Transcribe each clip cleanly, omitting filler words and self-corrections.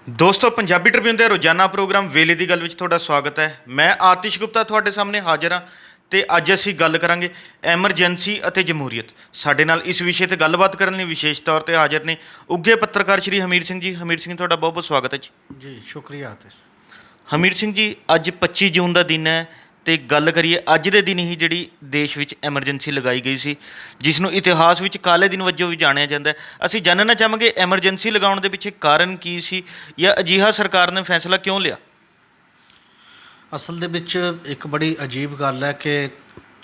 ਦੋਸਤੋ ਪੰਜਾਬੀ ਟ੍ਰਿਬਿਊਨ ਦੇ ਰੋਜ਼ਾਨਾ ਪ੍ਰੋਗਰਾਮ ਵੇਲੇ ਦੀ ਗੱਲ ਵਿੱਚ ਤੁਹਾਡਾ ਸਵਾਗਤ ਹੈ। ਮੈਂ ਆਤਿਸ਼ ਗੁਪਤਾ ਤੁਹਾਡੇ ਸਾਹਮਣੇ ਹਾਜ਼ਰ ਹਾਂ ਤੇ ਅੱਜ ਅਸੀਂ ਗੱਲ ਕਰਾਂਗੇ ਐਮਰਜੈਂਸੀ ਅਤੇ ਜਮਹੂਰੀਅਤ। ਸਾਡੇ ਨਾਲ ਇਸ ਵਿਸ਼ੇ ਤੇ ਗੱਲਬਾਤ ਕਰਨ ਲਈ ਵਿਸ਼ੇਸ਼ ਤੌਰ ਤੇ ਹਾਜ਼ਰ ਨੇ ਉੱਘੇ ਪੱਤਰਕਾਰ ਸ਼੍ਰੀ ਹਮੀਰ ਸਿੰਘ ਜੀ। ਹਮੀਰ ਸਿੰਘ ਤੁਹਾਡਾ ਬਹੁਤ ਬਹੁਤ ਸਵਾਗਤ ਹੈ ਜੀ। ਜੀ ਸ਼ੁਕਰੀਆ ਆਤਿਸ਼। ਹਮੀਰ ਸਿੰਘ ਜੀ, ਅੱਜ 25 ਜੂਨ ਦਾ ਦਿਨ ਹੈ ਤੇ ਗੱਲ ਕਰੀਏ ਅੱਜ ਦੇ ਦਿਨ ਹੀ ਜਿਹੜੀ ਦੇਸ਼ ਵਿੱਚ ਐਮਰਜੈਂਸੀ ਲਗਾਈ ਗਈ ਸੀ, ਜਿਸ ਨੂੰ ਇਤਿਹਾਸ ਵਿੱਚ ਕਾਲੇ ਦਿਨ ਵਜੋਂ ਵੀ ਜਾਣਿਆ ਜਾਂਦਾ ਹੈ। ਅਸੀਂ ਜਾਣਨਾ ਚਾਹਾਂਗੇ ਐਮਰਜੈਂਸੀ ਲਗਾਉਣ ਦੇ ਪਿੱਛੇ ਕਾਰਨ ਕੀ ਸੀ ਜਾਂ ਅਜਿਹਾ ਸਰਕਾਰ ਨੇ ਫੈਸਲਾ ਕਿਉਂ ਲਿਆ? ਅਸਲ ਦੇ ਵਿੱਚ ਇੱਕ ਬੜੀ ਅਜੀਬ ਗੱਲ ਹੈ ਕਿ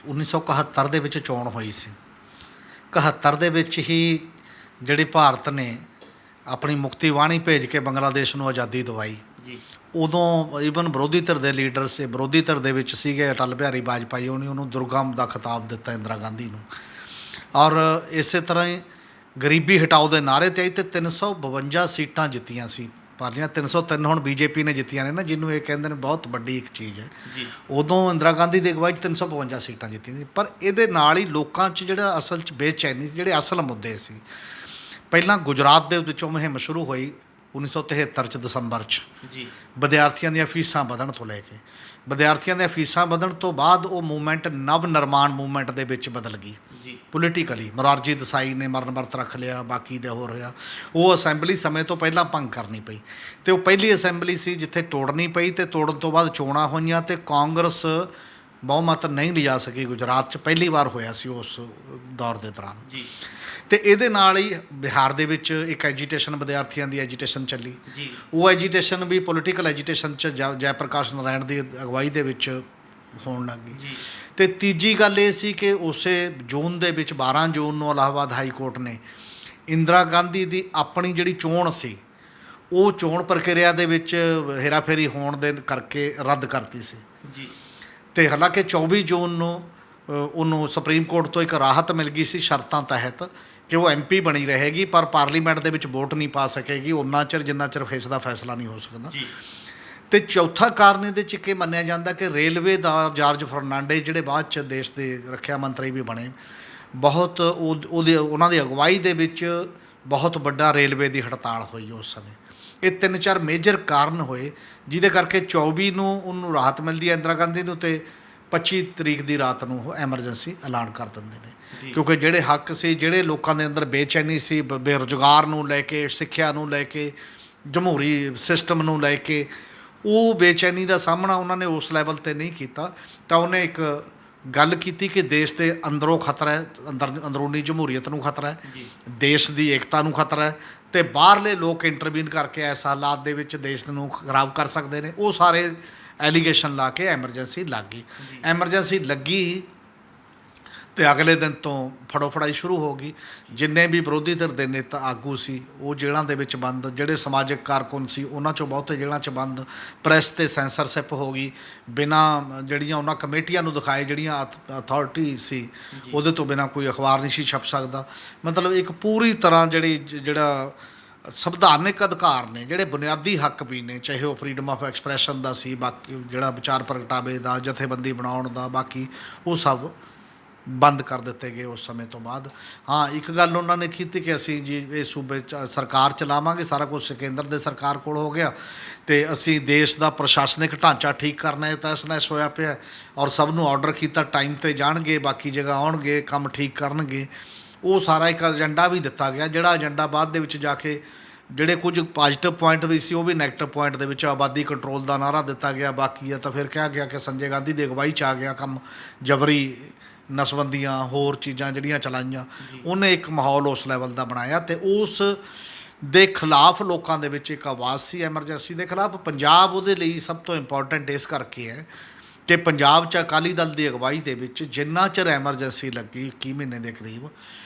1971 ਦੇ ਵਿੱਚ ਚੋਣ ਹੋਈ ਸੀ। 71 ਦੇ ਵਿੱਚ ਹੀ ਜਿਹੜੀ ਭਾਰਤ ਨੇ ਆਪਣੀ ਮੁਕਤੀ ਵਾਣੀ ਭੇਜ ਕੇ ਬੰਗਲਾਦੇਸ਼ ਨੂੰ ਆਜ਼ਾਦੀ ਦਿਵਾਈ। ਜੀ। ਉਦੋਂ ਈਵਨ ਵਿਰੋਧੀ ਧਿਰ ਦੇ ਲੀਡਰ ਸੀ, ਵਿਰੋਧੀ ਧਿਰ ਦੇ ਵਿੱਚ ਸੀਗੇ ਅਟਲ ਬਿਹਾਰੀ ਵਾਜਪਾਈ, ਉਹਨੂੰ ਦੁਰਗਮ ਦਾ ਖਿਤਾਬ ਦਿੱਤਾ ਇੰਦਰਾ ਗਾਂਧੀ ਨੂੰ। ਔਰ ਇਸੇ ਤਰ੍ਹਾਂ ਹੀ ਗਰੀਬੀ ਹਟਾਓ ਦੇ ਨਾਅਰੇ 'ਤੇ ਆਈ ਅਤੇ 352 ਸੀਟਾਂ ਜਿੱਤੀਆਂ ਸੀ। ਪਰ ਜਿਹੜੀਆਂ 303 ਹੁਣ ਬੀਜੇਪੀ ਨੇ ਜਿੱਤੀਆਂ ਨੇ ਨਾ, ਜਿਹਨੂੰ ਇਹ ਕਹਿੰਦੇ ਨੇ ਬਹੁਤ ਵੱਡੀ ਇੱਕ ਚੀਜ਼ ਹੈ। ਜੀ। ਉਦੋਂ ਇੰਦਰਾ ਗਾਂਧੀ ਦੀ ਅਗਵਾਈ 'ਚ 352 ਸੀਟਾਂ ਜਿੱਤੀਆਂ ਸੀ। ਪਰ ਇਹਦੇ ਨਾਲ ਹੀ ਲੋਕਾਂ 'ਚ ਜਿਹੜਾ ਅਸਲ 'ਚ ਬੇਚੈਨੀ, ਜਿਹੜੇ ਅਸਲ ਮੁੱਦੇ ਸੀ, ਪਹਿਲਾਂ ਗੁਜਰਾਤ ਦੇ ਵਿੱਚੋਂ ਮੁਹਿੰਮ ਸ਼ੁਰੂ ਹੋਈ 1973 'ਚ ਦਸੰਬਰ 'ਚ। ਜੀ। ਵਿਦਿਆਰਥੀਆਂ ਦੀਆਂ ਫੀਸਾਂ ਵਧਣ ਤੋਂ ਲੈ ਕੇ, ਵਿਦਿਆਰਥੀਆਂ ਦੀਆਂ ਫੀਸਾਂ ਵਧਣ ਤੋਂ ਬਾਅਦ ਉਹ ਮੂਵਮੈਂਟ ਨਵ ਨਿਰਮਾਣ ਮੂਵਮੈਂਟ ਦੇ ਵਿੱਚ ਬਦਲ ਗਈ। ਜੀ। ਪੋਲੀਟੀਕਲੀ ਮੁਰਾਰਜੀ ਦੇਸਾਈ ਨੇ ਮਰਨ ਵਰਤ ਰੱਖ ਲਿਆ, ਬਾਕੀ ਦੇ ਹੋ ਰਿਹਾ। ਉਹ ਅਸੈਂਬਲੀ ਸਮੇਂ ਤੋਂ ਪਹਿਲਾਂ ਭੰਗ ਕਰਨੀ ਪਈ ਅਤੇ ਉਹ ਪਹਿਲੀ ਅਸੈਂਬਲੀ ਸੀ ਜਿੱਥੇ ਤੋੜਨੀ ਪਈ, ਅਤੇ ਤੋੜਨ ਤੋਂ ਬਾਅਦ ਚੋਣਾਂ ਹੋਈਆਂ ਅਤੇ ਕਾਂਗਰਸ ਬਹੁਮਤ ਨਹੀਂ ਲਿਜਾ ਸਕੀ। ਗੁਜਰਾਤ 'ਚ ਪਹਿਲੀ ਵਾਰ ਹੋਇਆ ਸੀ ਉਸ ਦੌਰ ਦੇ ਦੌਰਾਨ। ਜੀ। ਅਤੇ ਇਹਦੇ ਨਾਲ ਹੀ ਬਿਹਾਰ ਦੇ ਵਿੱਚ ਇੱਕ ਐਜੀਟੇਸ਼ਨ, ਵਿਦਿਆਰਥੀਆਂ ਦੀ ਐਜੀਟੇਸ਼ਨ ਚੱਲੀ। ਜੀ। ਉਹ ਐਜੀਟੇਸ਼ਨ ਵੀ ਪੋਲੀਟੀਕਲ ਐਜੀਟੇਸ਼ਨ 'ਚ ਜੈ ਪ੍ਰਕਾਸ਼ ਨਾਰਾਇਣ ਦੀ ਅਗਵਾਈ ਦੇ ਵਿੱਚ ਹੋਣ ਲੱਗ ਗਈ। ਜੀ। ਅਤੇ ਤੀਜੀ ਗੱਲ ਇਹ ਸੀ ਕਿ ਉਸੇ ਜੂਨ ਦੇ ਵਿੱਚ 12 ਜੂਨ ਨੂੰ ਇਲਾਹਾਬਾਦ ਹਾਈ ਕੋਰਟ ਨੇ ਇੰਦਰਾ ਗਾਂਧੀ ਦੀ ਆਪਣੀ ਜਿਹੜੀ ਚੋਣ ਸੀ, ਉਹ ਚੋਣ ਪ੍ਰਕਿਰਿਆ ਦੇ ਵਿੱਚ ਹੇਰਾਫੇਰੀ ਹੋਣ ਦੇ ਕਰਕੇ ਰੱਦ ਕਰਤੀ ਸੀ। ਜੀ। ਅਤੇ ਹਾਲਾਂਕਿ 24 ਜੂਨ ਨੂੰ ਉਹਨੂੰ ਸੁਪਰੀਮ ਕੋਰਟ ਤੋਂ ਇੱਕ ਰਾਹਤ ਮਿਲ ਗਈ ਸੀ ਸ਼ਰਤਾਂ ਤਹਿਤ ਕਿ ਉਹ MP ਬਣੀ ਰਹੇਗੀ, ਪਰ ਪਾਰਲੀਮੈਂਟ ਦੇ ਵਿੱਚ ਵੋਟ ਨਹੀਂ ਪਾ ਸਕੇਗੀ ਉਨਾ ਚਿਰ ਜਿੰਨਾ ਚਿਰ ਇਸ ਦਾ ਫੈਸਲਾ ਨਹੀਂ ਹੋ ਸਕਦਾ। ਜੀ। ਅਤੇ ਚੌਥਾ ਕਾਰਨ ਇਹਦੇ 'ਚ ਇੱਕ ਇਹ ਮੰਨਿਆ ਜਾਂਦਾ ਕਿ ਰੇਲਵੇ ਦਾ ਜਾਰਜ ਫਰਨਾਂਡੇਜ਼, ਜਿਹੜੇ ਬਾਅਦ 'ਚ ਦੇਸ਼ ਦੇ ਰੱਖਿਆ ਮੰਤਰੀ ਵੀ ਬਣੇ, ਬਹੁਤ ਉਹਨਾਂ ਦੀ ਅਗਵਾਈ ਦੇ ਵਿੱਚ ਬਹੁਤ ਵੱਡਾ ਰੇਲਵੇ ਦੀ ਹੜਤਾਲ ਹੋਈ ਉਸ ਸਮੇਂ। ਇਹ 3-4 ਮੇਜਰ ਕਾਰਨ ਹੋਏ ਜਿਹਦੇ ਕਰਕੇ 24 ਨੂੰ ਉਹਨੂੰ ਰਾਹਤ ਮਿਲਦੀ ਹੈ ਇੰਦਰਾ ਗਾਂਧੀ ਨੂੰ, ਅਤੇ 25 ਤਰੀਕ ਦੀ ਰਾਤ ਨੂੰ ਉਹ ਐਮਰਜੈਂਸੀ ਐਲਾਨ ਕਰ ਦਿੰਦੇ ਨੇ। ਕਿਉਂਕਿ ਜਿਹੜੇ ਹੱਕ ਸੀ, ਜਿਹੜੇ ਲੋਕਾਂ ਦੇ ਅੰਦਰ ਬੇਚੈਨੀ ਸੀ ਬੇਰੁਜ਼ਗਾਰ ਨੂੰ ਲੈ ਕੇ, ਸਿੱਖਿਆ ਨੂੰ ਲੈ ਕੇ, ਜਮਹੂਰੀ ਸਿਸਟਮ ਨੂੰ ਲੈ ਕੇ, ਉਹ ਬੇਚੈਨੀ ਦਾ ਸਾਹਮਣਾ ਉਹਨਾਂ ਨੇ ਉਸ ਲੈਵਲ 'ਤੇ ਨਹੀਂ ਕੀਤਾ। ਤਾਂ ਉਹਨੇ ਇੱਕ ਗੱਲ ਕੀਤੀ ਕਿ ਦੇਸ਼ ਦੇ ਅੰਦਰੋਂ ਖਤਰਾ ਹੈ, ਅੰਦਰੂਨੀ ਜਮਹੂਰੀਅਤ ਨੂੰ ਖਤਰਾ ਹੈ, ਦੇਸ਼ ਦੀ ਏਕਤਾ ਨੂੰ ਖਤਰਾ ਹੈ, ਅਤੇ ਬਾਹਰਲੇ ਲੋਕ ਇੰਟਰਵੀਨ ਕਰਕੇ ਇਸ ਹਾਲਾਤ ਦੇ ਵਿੱਚ ਦੇਸ਼ ਨੂੰ ਖਰਾਬ ਕਰ ਸਕਦੇ ਨੇ। ਉਹ ਸਾਰੇ ਐਲੀਗੇਸ਼ਨ ਲਾ ਕੇ ਐਮਰਜੈਂਸੀ ਲੱਗ ਗਈ। ਐਮਰਜੈਂਸੀ ਲੱਗੀ ਅਤੇ ਅਗਲੇ ਦਿਨ ਤੋਂ ਫੜੋ ਫੜਾਈ ਸ਼ੁਰੂ ਹੋ ਗਈ। ਜਿੰਨੇ ਵੀ ਵਿਰੋਧੀ ਧਿਰ ਦੇ ਨੇਤਾ ਆਗੂ ਸੀ ਉਹ ਜੇਲ੍ਹਾਂ ਦੇ ਵਿੱਚ ਬੰਦ, ਜਿਹੜੇ ਸਮਾਜਿਕ ਕਾਰਕੁਨ ਸੀ ਉਹਨਾਂ 'ਚੋਂ ਬਹੁਤੇ ਜੇਲ੍ਹਾਂ 'ਚ ਬੰਦ। ਪ੍ਰੈਸ 'ਤੇ ਸੈਂਸਰਸ਼ਿਪ ਹੋ ਗਈ, ਬਿਨਾਂ ਜਿਹੜੀਆਂ ਉਹਨਾਂ ਕਮੇਟੀਆਂ ਨੂੰ ਦਿਖਾਏ ਜਿਹੜੀਆਂ ਅਥਾਰਟੀ ਸੀ, ਉਹਦੇ ਤੋਂ ਬਿਨਾਂ ਕੋਈ ਅਖਬਾਰ ਨਹੀਂ ਸੀ ਛਪ ਸਕਦਾ। ਮਤਲਬ ਇੱਕ ਪੂਰੀ ਤਰ੍ਹਾਂ ਜਿਹੜਾ ਸੰਵਿਧਾਨਿਕ ਅਧਿਕਾਰ ਨੇ, ਜਿਹੜੇ ਬੁਨਿਆਦੀ ਹੱਕ ਵੀ ਨੇ, ਚਾਹੇ ਉਹ ਫਰੀਡਮ ਆਫ ਐਕਸਪ੍ਰੈਸ਼ਨ ਦਾ ਸੀ, ਬਾਕੀ ਜਿਹੜਾ ਵਿਚਾਰ ਪ੍ਰਗਟਾਵੇ ਦਾ, ਜਥੇਬੰਦੀ ਬਣਾਉਣ ਦਾ, ਬਾਕੀ ਉਹ ਸਭ ਬੰਦ ਕਰ ਦਿੱਤੇ ਗਏ ਉਸ ਸਮੇਂ ਤੋਂ ਬਾਅਦ। ਹਾਂ, ਇੱਕ ਗੱਲ ਉਹਨਾਂ ਨੇ ਕੀਤੀ ਕਿ ਅਸੀਂ ਜੀ ਇਹ ਸੂਬੇ 'ਚ ਸਰਕਾਰ ਚਲਾਵਾਂਗੇ, ਸਾਰਾ ਕੁਛ ਕੇਂਦਰ ਦੇ ਸਰਕਾਰ ਕੋਲ ਹੋ ਗਿਆ, ਅਤੇ ਅਸੀਂ ਦੇਸ਼ ਦਾ ਪ੍ਰਸ਼ਾਸਨਿਕ ਢਾਂਚਾ ਠੀਕ ਕਰਨਾ ਹੈ, ਤਹਿਸ ਨਹਿਸ ਹੋਇਆ ਪਿਆ, ਔਰ ਸਭ ਨੂੰ ਆਰਡਰ ਕੀਤਾ ਟਾਈਮ 'ਤੇ ਜਾਣਗੇ, ਬਾਕੀ ਜਗ੍ਹਾ ਆਉਣਗੇ, ਕੰਮ ਠੀਕ ਕਰਨਗੇ। ਉਹ ਸਾਰਾ ਇੱਕ ਏਜੰਡਾ ਵੀ ਦਿੱਤਾ ਗਿਆ, ਜਿਹੜਾ ਏਜੰਡਾ ਬਾਅਦ ਦੇ ਵਿੱਚ ਜਾ ਕੇ ਜਿਹੜੇ ਕੁਝ ਪੋਜ਼ੀਟਿਵ ਪੁਆਇੰਟ ਵੀ ਸੀ ਉਹ ਵੀ ਨੈਗੇਟਿਵ ਪੁਆਇੰਟ ਦੇ ਵਿੱਚ ਆਬਾਦੀ ਕੰਟਰੋਲ ਦਾ ਨਾਅਰਾ ਦਿੱਤਾ ਗਿਆ। ਬਾਕੀ ਹੈ ਤਾਂ ਫਿਰ ਕਿਹਾ ਗਿਆ ਕਿ ਸੰਜੇ ਗਾਂਧੀ ਦੀ ਅਗਵਾਈ 'ਚ ਆ ਗਿਆ ਕੰਮ, ਜਬਰੀ ਨਸਬੰਦੀਆਂ ਹੋਰ ਚੀਜ਼ਾਂ ਜਿਹੜੀਆਂ ਚਲਾਈਆਂ, ਉਹਨੇ ਇੱਕ ਮਾਹੌਲ ਉਸ ਲੈਵਲ ਦਾ ਬਣਾਇਆ, ਅਤੇ ਉਸ ਦੇ ਖਿਲਾਫ ਲੋਕਾਂ ਦੇ ਵਿੱਚ ਇੱਕ ਆਵਾਜ਼ ਸੀ ਐਮਰਜੈਂਸੀ ਦੇ ਖਿਲਾਫ। ਪੰਜਾਬ ਉਹਦੇ ਲਈ ਸਭ ਤੋਂ ਇੰਪੋਰਟੈਂਟ ਇਸ ਕਰਕੇ ਹੈ ਕਿ ਪੰਜਾਬ 'ਚ ਅਕਾਲੀ ਦਲ ਦੀ ਅਗਵਾਈ ਦੇ ਵਿੱਚ ਜਿੰਨਾ ਚਿਰ ਐਮਰਜੈਂਸੀ ਲੱਗੀ 21 ਮਹੀਨੇ ਦੇ ਕਰੀਬ,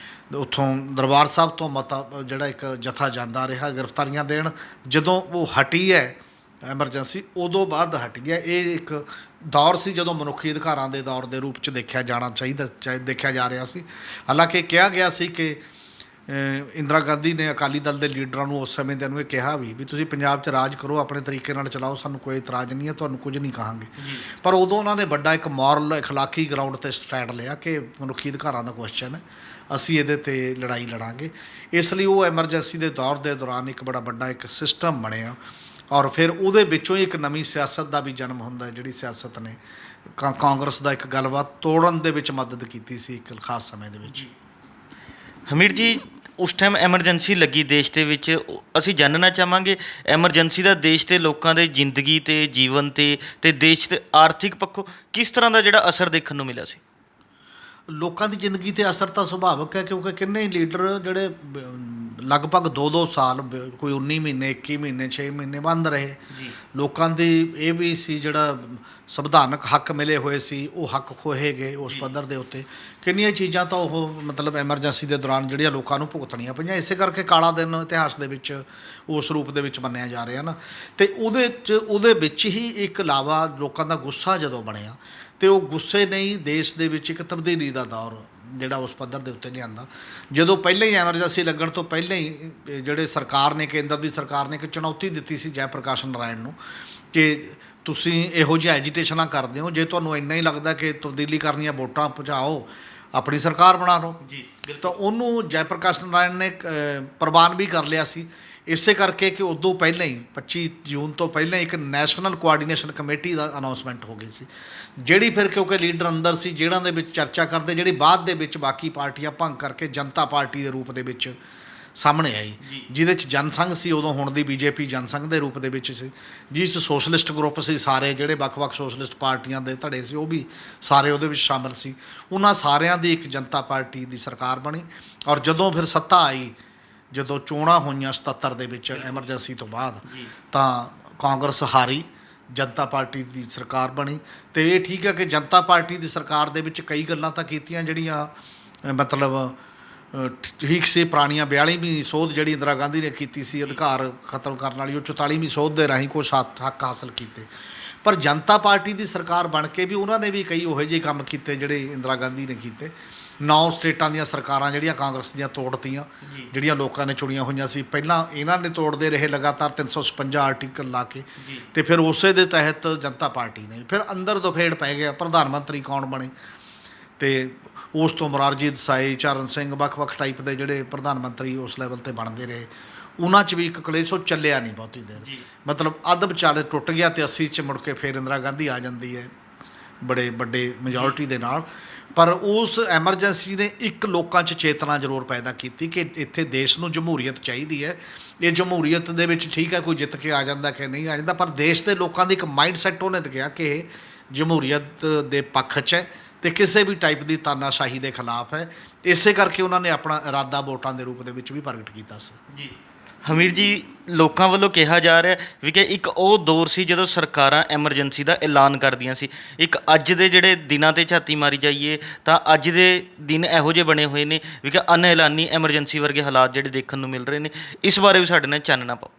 ਉੱਥੋਂ ਦਰਬਾਰ ਸਾਹਿਬ ਤੋਂ ਮਤਾ ਜਿਹੜਾ ਇੱਕ ਜਥਾ ਜਾਂਦਾ ਰਿਹਾ ਗ੍ਰਿਫਤਾਰੀਆਂ ਦੇਣ, ਜਦੋਂ ਉਹ ਹਟੀ ਹੈ ਐਮਰਜੈਂਸੀ ਉਦੋਂ ਬਾਅਦ ਹਟੀ ਹੈ। ਇਹ ਇੱਕ ਦੌਰ ਸੀ ਜਦੋਂ ਮਨੁੱਖੀ ਅਧਿਕਾਰਾਂ ਦੇ ਦੌਰ ਦੇ ਰੂਪ 'ਚ ਦੇਖਿਆ ਜਾਣਾ ਚਾਹੀਦਾ, ਦੇਖਿਆ ਜਾ ਰਿਹਾ ਸੀ। ਹਾਲਾਂਕਿ ਕਿਹਾ ਗਿਆ ਸੀ ਕਿ ਇੰਦਰਾ ਗਾਂਧੀ ਨੇ ਅਕਾਲੀ ਦਲ ਦੇ ਲੀਡਰਾਂ ਨੂੰ ਉਸ ਸਮੇਂ ਦੇ ਨੂੰ ਇਹ ਕਿਹਾ ਵੀ ਤੁਸੀਂ ਪੰਜਾਬ 'ਚ ਰਾਜ ਕਰੋ, ਆਪਣੇ ਤਰੀਕੇ ਨਾਲ ਚਲਾਓ, ਸਾਨੂੰ ਕੋਈ ਇਤਰਾਜ਼ ਨਹੀਂ ਹੈ, ਤੁਹਾਨੂੰ ਕੁਝ ਨਹੀਂ ਕਹਾਂਗੇ। ਪਰ ਉਦੋਂ ਉਹਨਾਂ ਨੇ ਵੱਡਾ ਇੱਕ ਮੋਰਲ, ਅਖਲਾਕੀ ਗਰਾਊਂਡ 'ਤੇ ਸਟੈਂਡ ਲਿਆ ਕਿ ਮਨੁੱਖੀ ਅਧਿਕਾਰਾਂ ਦਾ ਕੁਐਸਚਨ ਹੈ, ਅਸੀਂ ਇਹਦੇ ਤੇ ਲੜਾਈ ਲੜਾਂਗੇ। ਇਸ ਲਈ ਉਹ ਐਮਰਜੈਂਸੀ ਦੇ ਦੌਰ ਦੇ ਦੌਰਾਨ ਇੱਕ ਬੜਾ ਵੱਡਾ ਇੱਕ ਸਿਸਟਮ ਬਣਿਆ ਔਰ ਫਿਰ ਉਹਦੇ ਵਿੱਚੋਂ ਹੀ ਇੱਕ ਨਵੀਂ ਸਿਆਸਤ ਦਾ ਵੀ ਜਨਮ ਹੁੰਦਾ ਹੈ, ਜਿਹੜੀ ਸਿਆਸਤ ਨੇ ਕਾਂਗਰਸ ਦਾ ਇੱਕ ਗੱਲਬਾਤ ਤੋੜਨ ਦੇ ਵਿੱਚ ਮਦਦ ਕੀਤੀ ਸੀ ਇੱਕ ਖਾਸ ਸਮੇਂ ਦੇ ਵਿੱਚ। ਹਮੀਰ ਜੀ, ਉਸ ਟਾਈਮ ਐਮਰਜੈਂਸੀ ਲੱਗੀ ਦੇਸ਼ ਦੇ ਵਿੱਚ, ਅਸੀਂ ਜਾਣਨਾ ਚਾਹਾਂਗੇ ਐਮਰਜੈਂਸੀ ਦਾ ਦੇਸ਼ ਦੇ ਲੋਕਾਂ ਦੇ ਜ਼ਿੰਦਗੀ ਤੇ ਜੀਵਨ ਤੇ ਦੇਸ਼ ਦੇ ਆਰਥਿਕ ਪੱਖੋਂ ਕਿਸ ਤਰ੍ਹਾਂ ਦਾ ਜਿਹੜਾ ਅਸਰ ਦੇਖਣ ਨੂੰ ਮਿਲਿਆ ਸੀ? ਲੋਕਾਂ ਦੀ ਜ਼ਿੰਦਗੀ ਤੇ ਅਸਰ ਤਾਂ ਸੁਭਾਵਿਕ ਹੈ, ਕਿਉਂਕਿ ਕਿੰਨੇ ਹੀ ਲੀਡਰ ਜਿਹੜੇ ਲਗਭਗ 2-2 ਸਾਲ ਕੋਈ 19 ਮਹੀਨੇ 21 ਮਹੀਨੇ 6 ਮਹੀਨੇ ਬੰਦ ਰਹੇ। ਲੋਕਾਂ ਦੀ ਇਹ ਵੀ ਸੀ ਜਿਹੜਾ ਸੰਵਿਧਾਨਕ ਹੱਕ ਮਿਲੇ ਹੋਏ ਸੀ ਉਹ ਹੱਕ ਖੋਹੇ ਗਏ ਉਸ ਪੱਧਰ ਦੇ ਉੱਤੇ। ਕਿੰਨੀਆਂ ਚੀਜ਼ਾਂ ਤਾਂ ਉਹ ਮਤਲਬ ਐਮਰਜੈਂਸੀ ਦੇ ਦੌਰਾਨ ਜਿਹੜੀਆਂ ਲੋਕਾਂ ਨੂੰ ਭੁਗਤਣੀਆਂ ਪਈਆਂ। ਇਸੇ ਕਰਕੇ ਕਾਲਾ ਦਿਨ ਇਤਿਹਾਸ ਦੇ ਵਿੱਚ ਉਸ ਰੂਪ ਦੇ ਵਿੱਚ ਮੰਨਿਆ ਜਾ ਰਿਹਾ ਨਾ। ਅਤੇ ਉਹਦੇ ਵਿੱਚ ਹੀ ਇੱਕ ਇਲਾਵਾ ਲੋਕਾਂ ਦਾ ਗੁੱਸਾ ਜਦੋਂ ਬਣਿਆ ਅਤੇ ਉਹ ਗੁੱਸੇ ਨੇ ਹੀ ਦੇਸ਼ ਦੇ ਵਿੱਚ ਇੱਕ ਤਬਦੀਲੀ ਦਾ ਦੌਰ ਜਿਹੜਾ ਉਸ ਪੱਧਰ ਦੇ ਉੱਤੇ ਲਿਆਂਦਾ। ਜਦੋਂ ਪਹਿਲਾਂ ਹੀ ਐਮਰਜੈਂਸੀ ਲੱਗਣ ਤੋਂ ਪਹਿਲਾਂ ਹੀ ਜਿਹੜੇ ਸਰਕਾਰ ਨੇ, ਕੇਂਦਰ ਦੀ ਸਰਕਾਰ ਨੇ ਇੱਕ ਚੁਣੌਤੀ ਦਿੱਤੀ ਸੀ ਜੈ ਪ੍ਰਕਾਸ਼ ਨਾਰਾਇਣ ਨੂੰ ਕਿ ਤੁਸੀਂ ਇਹੋ ਜਿਹੀ ਐਜੀਟੇਸ਼ਨਾਂ ਕਰਦੇ ਹੋ, ਜੇ ਤੁਹਾਨੂੰ ਇੰਨਾ ਹੀ ਲੱਗਦਾ ਕਿ ਤਬਦੀਲੀ ਕਰਨੀਆਂ ਵੋਟਾਂ ਪਹੁੰਚਾਓ, ਆਪਣੀ ਸਰਕਾਰ ਬਣਾ ਲਓ। ਤਾਂ ਉਹਨੂੰ ਜੈ ਪ੍ਰਕਾਸ਼ ਨਾਰਾਇਣ ਨੇ ਪ੍ਰਵਾਨ ਵੀ ਕਰ ਲਿਆ ਸੀ, ਇਸੇ ਕਰਕੇ ਕਿ ਉਦੋਂ ਪਹਿਲਾਂ ਹੀ 25 ਜੂਨ ਤੋਂ ਪਹਿਲਾਂ ਇੱਕ ਨੈਸ਼ਨਲ ਕੋਆਰਡੀਨੇਸ਼ਨ ਕਮੇਟੀ ਦਾ ਅਨਾਉਂਸਮੈਂਟ ਹੋ ਗਈ ਸੀ, ਜਿਹੜੀ ਫਿਰ ਕਿਉਂਕਿ ਲੀਡਰ ਅੰਦਰ ਸੀ ਜਿਹਨਾਂ ਦੇ ਵਿੱਚ ਚਰਚਾ ਕਰਦੇ, ਜਿਹੜੀ ਬਾਅਦ ਦੇ ਵਿੱਚ ਬਾਕੀ ਪਾਰਟੀਆਂ ਭੰਗ ਕਰਕੇ ਜਨਤਾ ਪਾਰਟੀ ਦੇ ਰੂਪ ਦੇ ਵਿੱਚ ਸਾਹਮਣੇ ਆਈ, ਜਿਹਦੇ 'ਚ ਜਨਸੰਘ ਸੀ ਉਦੋਂ, ਹੁਣ ਦੀ ਬੀਜੇਪੀ ਜਨਸੰਘ ਦੇ ਰੂਪ ਦੇ ਵਿੱਚ ਸੀ, ਜਿਸ 'ਚ ਸੋਸ਼ਲਿਸਟ ਗਰੁੱਪ ਸੀ ਸਾਰੇ, ਜਿਹੜੇ ਵੱਖ-ਵੱਖ ਸੋਸ਼ਲਿਸਟ ਪਾਰਟੀਆਂ ਦੇ ਧੜੇ ਸੀ ਉਹ ਵੀ ਸਾਰੇ ਉਹਦੇ ਵਿੱਚ ਸ਼ਾਮਿਲ ਸੀ। ਉਹਨਾਂ ਸਾਰਿਆਂ ਦੀ ਇੱਕ ਜਨਤਾ ਪਾਰਟੀ ਦੀ ਸਰਕਾਰ ਬਣੀ ਔਰ ਜਦੋਂ ਫਿਰ ਸੱਤਾ ਆਈ, ਜਦੋਂ ਚੋਣਾਂ ਹੋਈਆਂ 77 ਦੇ ਵਿੱਚ ਐਮਰਜੈਂਸੀ ਤੋਂ ਬਾਅਦ, ਤਾਂ ਕਾਂਗਰਸ ਹਾਰੀ, ਜਨਤਾ ਪਾਰਟੀ ਦੀ ਸਰਕਾਰ ਬਣੀ। ਅਤੇ ਇਹ ਠੀਕ ਹੈ ਕਿ ਜਨਤਾ ਪਾਰਟੀ ਦੀ ਸਰਕਾਰ ਦੇ ਵਿੱਚ ਕਈ ਗੱਲਾਂ ਤਾਂ ਕੀਤੀਆਂ ਜਿਹੜੀਆਂ ਮਤਲਬ ਠੀਕ ਸੀ। ਪੁਰਾਣੀਆਂ 42ਵੀਂ ਸੋਧ ਜਿਹੜੀ ਇੰਦਰਾ ਗਾਂਧੀ ਨੇ ਕੀਤੀ ਸੀ ਅਧਿਕਾਰ ਖਤਮ ਕਰਨ ਵਾਲੀ, ਉਹ 44ਵੀਂ ਸੋਧ ਦੇ ਰਾਹੀਂ ਕੁਛ ਹੱਕ ਹਾਸਲ ਕੀਤੇ। ਪਰ ਜਨਤਾ ਪਾਰਟੀ ਦੀ ਸਰਕਾਰ ਬਣ ਕੇ ਵੀ ਉਹਨਾਂ ਨੇ ਵੀ ਕਈ ਉਹੋ ਜਿਹੇ ਕੰਮ ਕੀਤੇ ਜਿਹੜੇ ਇੰਦਰਾ ਗਾਂਧੀ ਨੇ ਕੀਤੇ। 9 ਸਟੇਟਾਂ ਦੀਆਂ ਸਰਕਾਰਾਂ ਜਿਹੜੀਆਂ ਕਾਂਗਰਸ ਦੀਆਂ ਤੋੜਤੀਆਂ, ਜਿਹੜੀਆਂ ਲੋਕਾਂ ਨੇ ਚੁਣੀਆਂ ਹੋਈਆਂ ਸੀ। ਪਹਿਲਾਂ ਇਹਨਾਂ ਨੇ ਤੋੜਦੇ ਰਹੇ ਲਗਾਤਾਰ 356 ਆਰਟੀਕਲ ਲਾ ਕੇ, ਅਤੇ ਫਿਰ ਉਸੇ ਦੇ ਤਹਿਤ ਜਨਤਾ ਪਾਰਟੀ ਨੇ ਫਿਰ ਅੰਦਰ ਦੁਫੇੜ ਪੈ ਗਿਆ, ਪ੍ਰਧਾਨ ਮੰਤਰੀ ਕੌਣ ਬਣੇ। ਅਤੇ ਉਸ ਤੋਂ ਮੁਰਾਰਜੀ ਦੇਸਾਈ, ਚਰਨ ਸਿੰਘ, ਵੱਖ-ਵੱਖ ਟਾਈਪ ਦੇ ਜਿਹੜੇ ਪ੍ਰਧਾਨ ਮੰਤਰੀ ਉਸ ਲੈਵਲ 'ਤੇ ਬਣਦੇ ਰਹੇ। ਉਹਨਾਂ 'ਚ ਵੀ ਇੱਕ ਕਲੇਸ਼ ਉਹ ਚੱਲਿਆ ਨਹੀਂ ਬਹੁਤੀ ਦੇਰ, ਮਤਲਬ ਅੱਧ ਵਿਚਾਲੇ ਟੁੱਟ ਗਿਆ ਅਤੇ 80 'ਚ ਮੁੜ ਕੇ ਫਿਰ ਇੰਦਰਾ ਗਾਂਧੀ ਆ ਜਾਂਦੀ ਹੈ ਬੜੇ ਵੱਡੇ ਮੈਜੋਰਟੀ ਦੇ ਨਾਲ। ਪਰ ਉਸ ਐਮਰਜੈਂਸੀ ਨੇ ਇੱਕ ਲੋਕਾਂ 'ਚ ਚੇਤਨਾ ਜ਼ਰੂਰ ਪੈਦਾ ਕੀਤੀ ਕਿ ਇੱਥੇ ਦੇਸ਼ ਨੂੰ ਜਮਹੂਰੀਅਤ ਚਾਹੀਦੀ ਹੈ। ਇਹ ਜਮਹੂਰੀਅਤ ਦੇ ਵਿੱਚ ਠੀਕ ਹੈ ਕੋਈ ਜਿੱਤ ਕੇ ਆ ਜਾਂਦਾ ਕਿ ਨਹੀਂ ਆ ਜਾਂਦਾ, ਪਰ ਦੇਸ਼ ਦੇ ਲੋਕਾਂ ਦੀ ਇੱਕ ਮਾਈਂਡ ਸੈੱਟ ਉਹਨੇ ਦਿਖਾਇਆ ਕਿ ਇਹ ਜਮਹੂਰੀਅਤ ਦੇ ਪੱਖ 'ਚ ਹੈ ਅਤੇ ਕਿਸੇ ਵੀ ਟਾਈਪ ਦੀ ਤਾਨਾਸ਼ਾਹੀ ਦੇ ਖਿਲਾਫ ਹੈ। ਇਸੇ ਕਰਕੇ ਉਹਨਾਂ ਨੇ ਆਪਣਾ ਇਰਾਦਾ ਵੋਟਾਂ ਦੇ ਰੂਪ ਦੇ ਵਿੱਚ ਵੀ ਪ੍ਰਗਟ ਕੀਤਾ ਸੀ। ਹਮੀਰ ਜੀ, ਲੋਕਾਂ ਵੱਲੋਂ ਕਿਹਾ ਜਾ ਰਿਹਾ ਵੀ ਕਿ ਇੱਕ ਉਹ ਦੌਰ ਸੀ ਜਦੋਂ ਸਰਕਾਰਾਂ ਐਮਰਜੈਂਸੀ ਦਾ ਐਲਾਨ ਕਰਦੀਆਂ ਸੀ। ਇੱਕ ਅੱਜ ਦੇ ਜਿਹੜੇ ਦਿਨਾਂ 'ਤੇ ਝਾਤੀ ਮਾਰੀ ਜਾਈਏ ਤਾਂ ਅੱਜ ਦੇ ਦਿਨ ਇਹੋ ਜਿਹੇ ਬਣੇ ਹੋਏ ਨੇ ਵੀ ਕਿ ਅਨਐਲਾਨੀ ਐਮਰਜੈਂਸੀ ਵਰਗੇ ਹਾਲਾਤ ਜਿਹੜੇ ਦੇਖਣ ਨੂੰ ਮਿਲ ਰਹੇ ਨੇ, ਇਸ ਬਾਰੇ ਵੀ ਸਾਡੇ ਨਾਲ ਚਾਨਣਾ ਪਾਓ।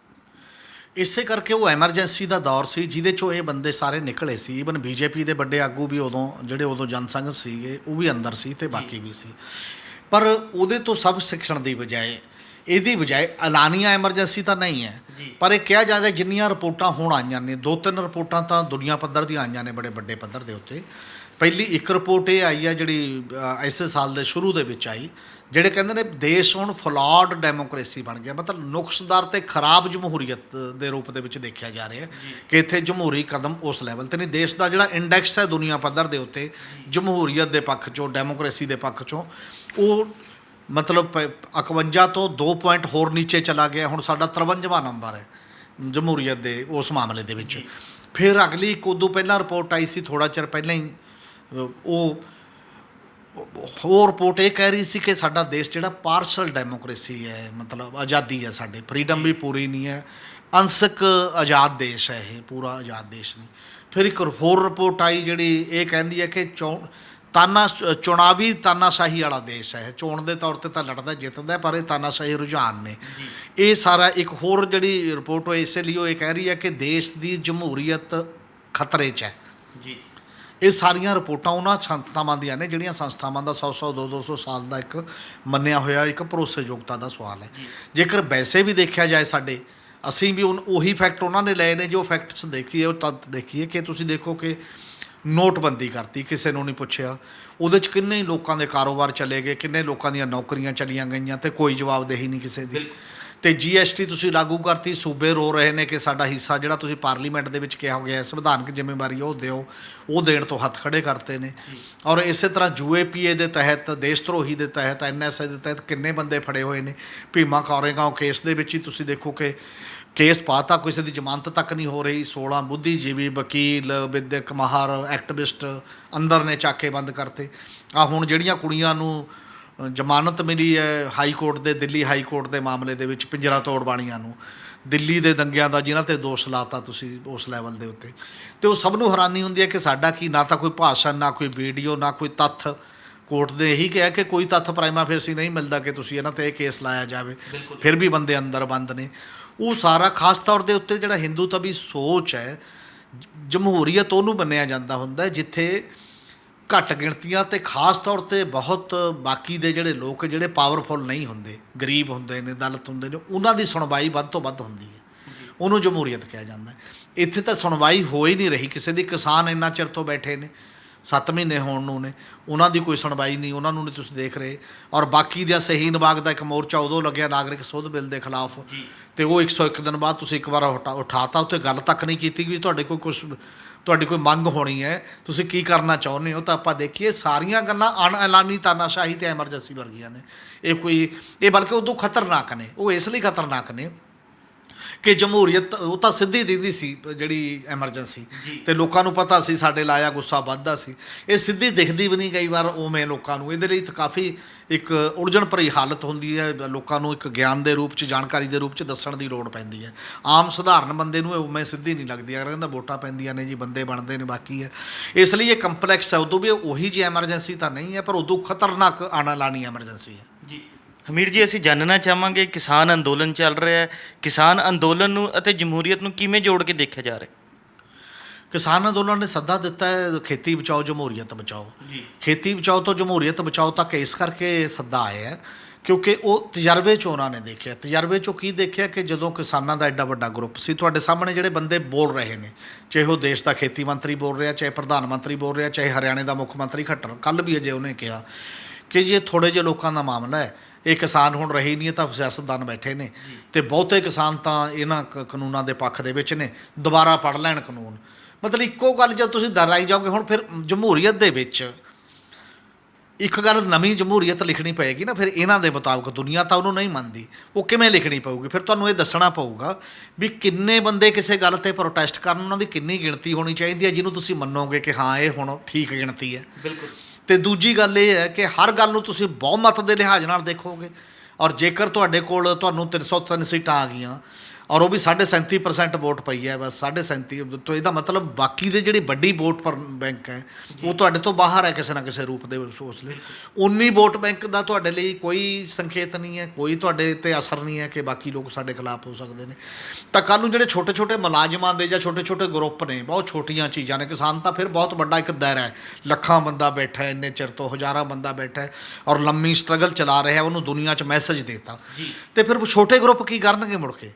ਇਸੇ ਕਰਕੇ ਉਹ ਐਮਰਜੈਂਸੀ ਦਾ ਦੌਰ ਸੀ ਜਿਹਦੇ 'ਚੋਂ ਇਹ ਬੰਦੇ ਸਾਰੇ ਨਿਕਲੇ ਸੀ। ਈਵਨ ਬੀਜੇਪੀ ਦੇ ਵੱਡੇ ਆਗੂ ਵੀ ਜਿਹੜੇ ਉਦੋਂ ਜਨਸੰਘ ਸੀਗੇ ਉਹ ਵੀ ਅੰਦਰ ਸੀ ਅਤੇ ਬਾਕੀ ਵੀ ਸੀ। ਪਰ ਉਹਦੇ ਤੋਂ ਸਭ ਸਿੱਖਣ ਦੀ ਬਜਾਏ, ਇਹਦੀ ਬਜਾਏ ਐਲਾਨੀਆਂ ਐਮਰਜੈਂਸੀ ਤਾਂ ਨਹੀਂ ਹੈ, ਪਰ ਇਹ ਕਿਹਾ ਜਾ ਰਿਹਾ ਜਿੰਨੀਆਂ ਰਿਪੋਰਟਾਂ ਹੁਣ ਆਈਆਂ ਨੇ, 2-3 ਰਿਪੋਰਟਾਂ ਤਾਂ ਦੁਨੀਆ ਪੱਧਰ ਦੀਆਂ ਆਈਆਂ ਨੇ, ਬੜੇ ਵੱਡੇ ਪੱਧਰ ਦੇ ਉੱਤੇ। ਪਹਿਲੀ ਇੱਕ ਰਿਪੋਰਟ ਇਹ ਆਈ ਹੈ ਜਿਹੜੀ ਇਸੇ ਸਾਲ ਦੇ ਸ਼ੁਰੂ ਦੇ ਵਿੱਚ ਆਈ, ਜਿਹੜੇ ਕਹਿੰਦੇ ਨੇ ਦੇਸ਼ ਹੁਣ ਫਲॉड ਡੈਮੋਕ੍ਰੇਸੀ ਬਣ ਗਿਆ, ਮਤਲਬ ਨੁਕਸਦਾਰ ਅਤੇ ਖਰਾਬ ਜਮਹੂਰੀਅਤ ਦੇ ਰੂਪ ਦੇ ਵਿੱਚ ਦੇਖਿਆ ਜਾ ਰਿਹਾ ਕਿ ਇੱਥੇ ਜਮਹੂਰੀ ਕਦਮ ਉਸ ਲੈਵਲ 'ਤੇ ਨਹੀਂ। ਦੇਸ਼ ਦਾ ਜਿਹੜਾ ਇੰਡੈਕਸ ਹੈ ਦੁਨੀਆ ਪੱਧਰ ਦੇ ਉੱਤੇ ਜਮਹੂਰੀਅਤ ਦੇ ਪੱਖ 'ਚੋਂ, ਡੈਮੋਕ੍ਰੇਸੀ ਦੇ ਪੱਖ 'ਚੋਂ, ਉਹ ਮਤਲਬ 51 ਤੋਂ 2 ਪੁਆਇੰਟ ਹੋਰ ਨੀਚੇ ਚਲਾ ਗਿਆ। ਹੁਣ ਸਾਡਾ 53ਵਾਂ ਨੰਬਰ ਹੈ ਜਮਹੂਰੀਅਤ ਦੇ ਉਸ ਮਾਮਲੇ ਦੇ ਵਿੱਚ। ਫਿਰ ਅਗਲੀ ਇੱਕ ਉਦੋਂ ਪਹਿਲਾਂ ਰਿਪੋਰਟ ਆਈ ਸੀ ਥੋੜ੍ਹਾ ਚਿਰ ਪਹਿਲਾਂ ਹੀ, ਉਹ ਰਿਪੋਰਟ ਇਹ ਕਹਿ ਰਹੀ ਸੀ ਕਿ ਸਾਡਾ ਦੇਸ਼ ਜਿਹੜਾ ਪਾਰਸ਼ਲ ਡੈਮੋਕ੍ਰੇਸੀ ਹੈ, ਮਤਲਬ ਆਜ਼ਾਦੀ ਹੈ, ਸਾਡੇ ਫਰੀਡਮ ਵੀ ਪੂਰੀ ਨਹੀਂ ਹੈ, ਅੰਸ਼ਕ ਆਜ਼ਾਦ ਦੇਸ਼ ਹੈ ਇਹ, ਪੂਰਾ ਆਜ਼ਾਦ ਦੇਸ਼ ਨਹੀਂ। ਫਿਰ ਇੱਕ ਹੋਰ ਰਿਪੋਰਟ ਆਈ ਜਿਹੜੀ ਇਹ ਕਹਿੰਦੀ ਹੈ ਕਿ ਚੁਣਾਵੀ ਤਾਨਾਸ਼ਾਹੀ ਵਾਲਾ ਦੇਸ਼ ਹੈ, ਚੋਣ ਦੇ ਤੌਰ 'ਤੇ ਤਾਂ ਲੜਦਾ ਜਿੱਤਦਾ, ਪਰ ਇਹ ਤਾਨਾਸ਼ਾਹੀ ਰੁਝਾਨ ਨੇ। ਇਹ ਸਾਰਾ ਇੱਕ ਹੋਰ ਜਿਹੜੀ ਰਿਪੋਰਟ ਹੋਈ ਇਸੇ ਲਈ ਉਹ ਇਹ ਕਹਿ ਰਹੀ ਹੈ ਕਿ ਦੇਸ਼ ਦੀ ਜਮਹੂਰੀਅਤ ਖਤਰੇ 'ਚ ਹੈ। ਇਹ ਸਾਰੀਆਂ ਰਿਪੋਰਟਾਂ ਉਹਨਾਂ ਸੰਸਥਾਵਾਂ ਦੀਆਂ ਨੇ ਜਿਹੜੀਆਂ ਸੰਸਥਾਵਾਂ ਦਾ 100-100 200-200 ਸਾਲ ਦਾ ਇੱਕ ਮੰਨਿਆ ਹੋਇਆ ਇੱਕ ਭਰੋਸੇਯੋਗਤਾ ਦਾ ਸਵਾਲ ਹੈ। ਜੇਕਰ ਵੈਸੇ ਵੀ ਦੇਖਿਆ ਜਾਏ ਸਾਡੇ ਅਸੀਂ ਵੀ ਉਹੀ ਫੈਕਟ ਉਹਨਾਂ ਨੇ ਲਏ ਨੇ ਜੋ ਫੈਕਟਸ ਦੇਖੀਏ, ਉਹ ਤੱਥ ਦੇਖੀਏ ਕਿ ਤੁਸੀਂ ਦੇਖੋ ਕਿ ਨੋਟਬੰਦੀ ਕਰਤੀ, ਕਿਸੇ ਨੂੰ ਨਹੀਂ ਪੁੱਛਿਆ, ਉਹਦੇ 'ਚ ਕਿੰਨੇ ਹੀ ਲੋਕਾਂ ਦੇ ਕਾਰੋਬਾਰ ਚਲੇ ਗਏ, ਕਿੰਨੇ ਲੋਕਾਂ ਦੀਆਂ ਨੌਕਰੀਆਂ ਚਲੀਆਂ ਗਈਆਂ ਤੇ ਕੋਈ ਜਵਾਬਦੇਹੀ ਨਹੀਂ ਕਿਸੇ ਦੀ। ਤੇ GST ਤੁਸੀਂ ਲਾਗੂ ਕਰਤੀ, ਸੂਬੇ ਰੋ ਰਹੇ ਨੇ ਕਿ ਸਾਡਾ ਹਿੱਸਾ ਜਿਹੜਾ ਤੁਸੀਂ ਪਾਰਲੀਮੈਂਟ ਦੇ ਵਿੱਚ ਕਿਹਾ ਗਿਆ ਸੰਵਿਧਾਨਕ ਜ਼ਿੰਮੇਵਾਰੀ ਉਹ ਦਿਓ, ਉਹ ਦੇਣ ਤੋਂ ਹੱਥ ਖੜੇ ਕਰਤੇ ਨੇ। ਔਰ ਇਸੇ ਤਰ੍ਹਾਂ UAPA ਦੇ ਤਹਿਤ, ਦੇਸ਼ ਧਰੋਹੀ ਦੇ ਤਹਿਤ, NSA ਦੇ ਤਹਿਤ ਕਿੰਨੇ ਬੰਦੇ ਫੜੇ ਹੋਏ ਨੇ। ਭੀਮਾ ਕੋਰੇਗਾਂਵ ਕੇਸ ਦੇ ਵਿੱਚ ਹੀ ਤੁਸੀਂ ਦੇਖੋ ਕਿ ਕੇਸ ਪਾਤਾ, ਕਿਸੇ ਦੀ ਜ਼ਮਾਨਤ ਤੱਕ ਨਹੀਂ ਹੋ ਰਹੀ, 16 ਬੁੱਧੀਜੀਵੀ, ਵਕੀਲ, ਵਿਦਿਅਕ ਮਾਹਰ, ਐਕਟਿਵਿਸਟ ਅੰਦਰ ਨੇ, ਚਾਕੇ ਬੰਦ ਕਰਤੇ। ਆ ਹੁਣ ਜਿਹੜੀਆਂ ਕੁੜੀਆਂ ਨੂੰ ਜ਼ਮਾਨਤ ਮਿਲੀ ਹੈ ਹਾਈ ਕੋਰਟ ਦੇ, ਦਿੱਲੀ ਹਾਈ ਕੋਰਟ ਦੇ ਮਾਮਲੇ ਦੇ ਵਿੱਚ, ਪਿੰਜਰਾ ਤੋੜ ਬਾਣੀਆਂ ਨੂੰ, ਦਿੱਲੀ ਦੇ ਦੰਗਿਆਂ ਦਾ ਜਿਨ੍ਹਾਂ 'ਤੇ ਦੋਸ਼ ਲਾਤਾ ਤੁਸੀਂ ਉਸ ਲੈਵਲ ਦੇ ਉੱਤੇ, ਤੇ ਉਹ ਸਭ ਨੂੰ ਹੈਰਾਨੀ ਹੁੰਦੀ ਹੈ ਕਿ ਸਾਡਾ ਕੀ, ਨਾ ਤਾਂ ਕੋਈ ਭਾਸ਼ਣ, ਨਾ ਕੋਈ ਵੀਡੀਓ, ਨਾ ਕੋਈ ਤੱਥ। ਕੋਰਟ ਨੇ ਇਹੀ ਕਿਹਾ ਕਿ ਕੋਈ ਤੱਥ ਪ੍ਰਾਈਮਾ ਫੇਸੀ ਨਹੀਂ ਮਿਲਦਾ ਕਿ ਤੁਸੀਂ ਇਹਨਾਂ 'ਤੇ ਇਹ ਕੇਸ ਲਾਇਆ ਜਾਵੇ, ਫਿਰ ਵੀ ਬੰਦੇ ਅੰਦਰ ਬੰਦ ਨੇ। ਉਹ ਸਾਰਾ ਖਾਸ ਤੌਰ ਦੇ ਉੱਤੇ ਜਿਹੜਾ ਹਿੰਦੂਤਵੀ ਸੋਚ ਹੈ, ਜਮਹੂਰੀਅਤ ਉਹਨੂੰ ਮੰਨਿਆ ਜਾਂਦਾ ਹੁੰਦਾ ਜਿੱਥੇ ਘੱਟ ਗਿਣਤੀਆਂ ਤੇ ਖਾਸ ਤੌਰ 'ਤੇ ਬਹੁਤ ਬਾਕੀ ਦੇ ਜਿਹੜੇ ਲੋਕ ਜਿਹੜੇ ਪਾਵਰਫੁਲ ਨਹੀਂ ਹੁੰਦੇ, ਗਰੀਬ ਹੁੰਦੇ ਨੇ, ਦਲਿਤ ਹੁੰਦੇ ਨੇ, ਉਹਨਾਂ ਦੀ ਸੁਣਵਾਈ ਵੱਧ ਤੋਂ ਵੱਧ ਹੁੰਦੀ ਹੈ, ਉਹਨੂੰ ਜਮਹੂਰੀਅਤ ਕਿਹਾ ਜਾਂਦਾ। ਇੱਥੇ ਤਾਂ ਸੁਣਵਾਈ ਹੋ ਹੀ ਨਹੀਂ ਰਹੀ ਕਿਸੇ ਦੀ। ਕਿਸਾਨ ਇੰਨਾ ਚਿਰ ਤੋਂ ਬੈਠੇ ਨੇ, 7 ਮਹੀਨੇ ਹੋਣ ਨੂੰ ਨੇ, ਉਹਨਾਂ ਦੀ ਕੋਈ ਸੁਣਵਾਈ ਨਹੀਂ, ਉਹਨਾਂ ਨੂੰ ਨਹੀਂ ਤੁਸੀਂ ਦੇਖ ਰਹੇ। ਔਰ ਬਾਕੀ ਦਾ ਸ਼ਹੀਨ ਬਾਗ ਦਾ ਇੱਕ ਮੋਰਚਾ ਉਦੋਂ ਲੱਗਿਆ ਨਾਗਰਿਕ ਸੋਧ ਬਿੱਲ ਦੇ ਖਿਲਾਫ, ਤੇ ਉਹ 101 ਦਿਨ ਬਾਅਦ ਤੁਸੀਂ ਇੱਕ ਵਾਰ ਉਠਾਤਾ, ਉੱਥੇ ਗੱਲ ਤੱਕ ਨਹੀਂ ਕੀਤੀ ਵੀ ਤੁਹਾਡੀ ਕੋਈ ਮੰਗ ਹੋਣੀ ਹੈ, ਤੁਸੀਂ ਕੀ ਕਰਨਾ ਚਾਹੁੰਦੇ ਹੋ। ਤਾਂ ਆਪਾਂ ਦੇਖੀਏ ਸਾਰੀਆਂ ਗੱਲਾਂ ਅਣਐਲਾਨੀ ਤਾਨਾਸ਼ਾਹੀ ਤੇ ਐਮਰਜੈਂਸੀ ਵਰਗੀਆਂ ਨੇ। ਇਹ ਬਲਕਿ ਉਦੋਂ ਖਤਰਨਾਕ ਨੇ। ਉਹ ਇਸ ਲਈ ਖਤਰਨਾਕ ਨੇ ਕਿ ਜਮਹੂਰੀਅਤ ਉਹ ਤਾਂ ਸਿੱਧੀ ਦਿਖਦੀ ਸੀ ਜਿਹੜੀ ਐਮਰਜੈਂਸੀ, ਤੇ ਲੋਕਾਂ ਨੂੰ ਪਤਾ ਸੀ ਸਾਡੇ ਲਾਇਆ ਗੁੱਸਾ ਵੱਧਦਾ ਸੀ। ਇਹ ਸਿੱਧੀ ਦਿਖਦੀ ਵੀ ਨਹੀਂ ਕਈ ਵਾਰ ਉਵੇਂ ਲੋਕਾਂ ਨੂੰ। ਇਹਦੇ ਲਈ ਤਾਂ ਕਾਫੀ ਇੱਕ ਉਲਝਣ ਭਰੀ ਹਾਲਤ ਹੁੰਦੀ ਹੈ, ਲੋਕਾਂ ਨੂੰ ਇੱਕ ਗਿਆਨ ਦੇ ਰੂਪ 'ਚ, ਜਾਣਕਾਰੀ ਦੇ ਰੂਪ 'ਚ ਦੱਸਣ ਦੀ ਲੋੜ ਪੈਂਦੀ ਹੈ। ਆਮ ਸਧਾਰਨ ਬੰਦੇ ਨੂੰ ਇਹ ਉਵੇਂ ਸਿੱਧੀ ਨਹੀਂ ਲੱਗਦੀ। ਅਗਰ ਕਹਿੰਦਾ ਵੋਟਾਂ ਪੈਂਦੀਆਂ ਨੇ ਜੀ, ਬੰਦੇ ਬਣਦੇ ਨੇ, ਬਾਕੀ ਹੈ। ਇਸ ਲਈ ਇਹ ਕੰਪਲੈਕਸ ਹੈ। ਉਦੋਂ ਵੀ ਉਹੀ ਜਿਹੀ ਐਮਰਜੈਂਸੀ ਤਾਂ ਨਹੀਂ ਹੈ, ਪਰ ਉਦੋਂ ਖਤਰਨਾਕ ਅਣਐਲਾਨੀ ਐਮਰਜੈਂਸੀ ਹੈ। ਜੀ ਹਮੀਰ ਜੀ, ਅਸੀਂ ਜਾਣਨਾ ਚਾਹਾਂਗੇ ਕਿਸਾਨ ਅੰਦੋਲਨ ਚੱਲ ਰਿਹਾ ਹੈ, ਕਿਸਾਨ ਅੰਦੋਲਨ ਨੂੰ ਅਤੇ ਜਮਹੂਰੀਅਤ ਨੂੰ ਕਿਵੇਂ ਜੋੜ ਕੇ ਦੇਖਿਆ ਜਾ ਰਿਹਾ? ਕਿਸਾਨ ਅੰਦੋਲਨ ਨੇ ਸੱਦਾ ਦਿੱਤਾ ਹੈ ਖੇਤੀ ਬਚਾਓ ਜਮਹੂਰੀਅਤ ਬਚਾਓ। ਖੇਤੀ ਬਚਾਓ ਤੋਂ ਜਮਹੂਰੀਅਤ ਬਚਾਓ ਤੱਕ ਇਸ ਕਰਕੇ ਸੱਦਾ ਆਇਆ ਹੈ ਕਿਉਂਕਿ ਉਹ ਤਜਰਬੇ 'ਚ ਉਹਨਾਂ ਨੇ ਦੇਖਿਆ। ਤਜਰਬੇ 'ਚੋਂ ਕੀ ਦੇਖਿਆ ਕਿ ਜਦੋਂ ਕਿਸਾਨਾਂ ਦਾ ਐਡਾ ਵੱਡਾ ਗਰੁੱਪ ਸੀ, ਤੁਹਾਡੇ ਸਾਹਮਣੇ ਜਿਹੜੇ ਬੰਦੇ ਬੋਲ ਰਹੇ ਨੇ, ਚਾਹੇ ਉਹ ਦੇਸ਼ ਦਾ ਖੇਤੀ ਮੰਤਰੀ ਬੋਲ ਰਿਹਾ, ਚਾਹੇ ਪ੍ਰਧਾਨ ਮੰਤਰੀ ਬੋਲ ਰਿਹਾ, ਚਾਹੇ ਹਰਿਆਣੇ ਦਾ ਮੁੱਖ ਮੰਤਰੀ ਖੱਟਰ, ਕੱਲ੍ਹ ਵੀ ਅਜੇ ਉਹਨੇ ਕਿਹਾ ਕਿ ਜੇ ਥੋੜ੍ਹੇ ਜਿਹੇ ਲੋਕਾਂ ਦਾ ਮਾਮਲਾ ਹੈ, ਇਹ ਕਿਸਾਨ ਹੁਣ ਰਹੇ ਨਹੀਂ, ਤਾਂ ਸਿਆਸਤਦਾਨ ਬੈਠੇ ਨੇ, ਤੇ ਬਹੁਤੇ ਕਿਸਾਨ ਤਾਂ ਇਹਨਾਂ ਕਾਨੂੰਨਾਂ ਦੇ ਪੱਖ ਦੇ ਵਿੱਚ ਨੇ, ਦੁਬਾਰਾ ਪੜ੍ਹ ਲੈਣ ਕਾਨੂੰਨ। ਮਤਲਬ ਇੱਕੋ ਗੱਲ ਜਦ ਤੁਸੀਂ ਦੁਹਰਾਈ ਜਾਓਗੇ, ਹੁਣ ਫਿਰ ਜਮਹੂਰੀਅਤ ਦੇ ਵਿੱਚ ਇੱਕ ਗੱਲ ਨਵੀਂ ਜਮਹੂਰੀਅਤ ਲਿਖਣੀ ਪਏਗੀ ਨਾ। ਫਿਰ ਇਹਨਾਂ ਦੇ ਮੁਤਾਬਕ ਦੁਨੀਆ ਤਾਂ ਉਹਨੂੰ ਨਹੀਂ ਮੰਨਦੀ, ਉਹ ਕਿਵੇਂ ਲਿਖਣੀ ਪਊਗੀ? ਫਿਰ ਤੁਹਾਨੂੰ ਇਹ ਦੱਸਣਾ ਪਊਗਾ ਵੀ ਕਿੰਨੇ ਬੰਦੇ ਕਿਸੇ ਗੱਲ 'ਤੇ ਪ੍ਰੋਟੈਸਟ ਕਰਨ, ਉਹਨਾਂ ਦੀ ਕਿੰਨੀ ਗਿਣਤੀ ਹੋਣੀ ਚਾਹੀਦੀ ਹੈ ਜਿਹਨੂੰ ਤੁਸੀਂ ਮੰਨੋਗੇ ਕਿ ਹਾਂ ਇਹ ਹੁਣ ਠੀਕ ਗਿਣਤੀ ਹੈ। ਬਿਲਕੁਲ। ਤੇ ਦੂਜੀ ਗੱਲ ਇਹ ਹੈ ਕਿ ਹਰ ਗੱਲ ਨੂੰ ਤੁਸੀਂ ਬਹੁਮਤ ਦੇ ਲਿਹਾਜ਼ ਨਾਲ ਦੇਖੋਗੇ, ਔਰ ਜੇਕਰ ਤੁਹਾਡੇ ਕੋਲ ਤੁਹਾਨੂੰ 303 ਸੀਟਾਂ ਆ ਗਈਆਂ ਔਰ ਉਹ ਵੀ 37.5% ਵੋਟ ਪਈ ਹੈ, ਬਸ 37.5, ਤਾਂ ਇਹਦਾ ਮਤਲਬ ਬਾਕੀ ਦੇ ਜਿਹੜੀ ਵੱਡੀ ਵੋਟ ਪਰ ਬੈਂਕ ਹੈ ਉਹ ਤੁਹਾਡੇ ਤੋਂ ਬਾਹਰ ਹੈ ਕਿਸੇ ਨਾ ਕਿਸੇ ਰੂਪ ਦੇ ਉਸ ਲਈ। ਉਨੀ ਵੋਟ ਬੈਂਕ ਦਾ ਤੁਹਾਡੇ ਲਈ ਕੋਈ ਸੰਕੇਤ ਨਹੀਂ ਹੈ, ਕੋਈ ਤੁਹਾਡੇ 'ਤੇ ਅਸਰ ਨਹੀਂ ਹੈ ਕਿ ਬਾਕੀ ਲੋਕ ਸਾਡੇ ਖਿਲਾਫ ਹੋ ਸਕਦੇ ਨੇ। ਤਾਂ ਕੱਲ੍ਹ ਨੂੰ ਜਿਹੜੇ ਛੋਟੇ ਛੋਟੇ ਮੁਲਾਜ਼ਮਾਂ ਦੇ ਜਾਂ ਛੋਟੇ ਛੋਟੇ ਗਰੁੱਪ ਨੇ, ਬਹੁਤ ਛੋਟੀਆਂ ਚੀਜ਼ਾਂ ਨੇ। ਕਿਸਾਨ ਤਾਂ ਫਿਰ ਬਹੁਤ ਵੱਡਾ ਇੱਕ ਦਾਇਰਾ ਹੈ, ਲੱਖਾਂ ਬੰਦਾ ਬੈਠਾ ਹੈ, ਇੰਨੇ ਚਿਰ ਤੋਂ ਹਜ਼ਾਰਾਂ ਬੰਦਾ ਬੈਠਾ ਹੈ ਔਰ ਲੰਮੀ ਸਟਰਗਲ ਚਲਾ ਰਿਹਾ, ਉਹਨੂੰ ਦੁਨੀਆ 'ਚ ਮੈਸੇਜ ਦੇਤਾ। ਤੇ ਫਿਰ ਛੋਟੇ ਗਰੁੱਪ ਕੀ ਕਰਨਗੇ ਮੁੜ ਕੇ?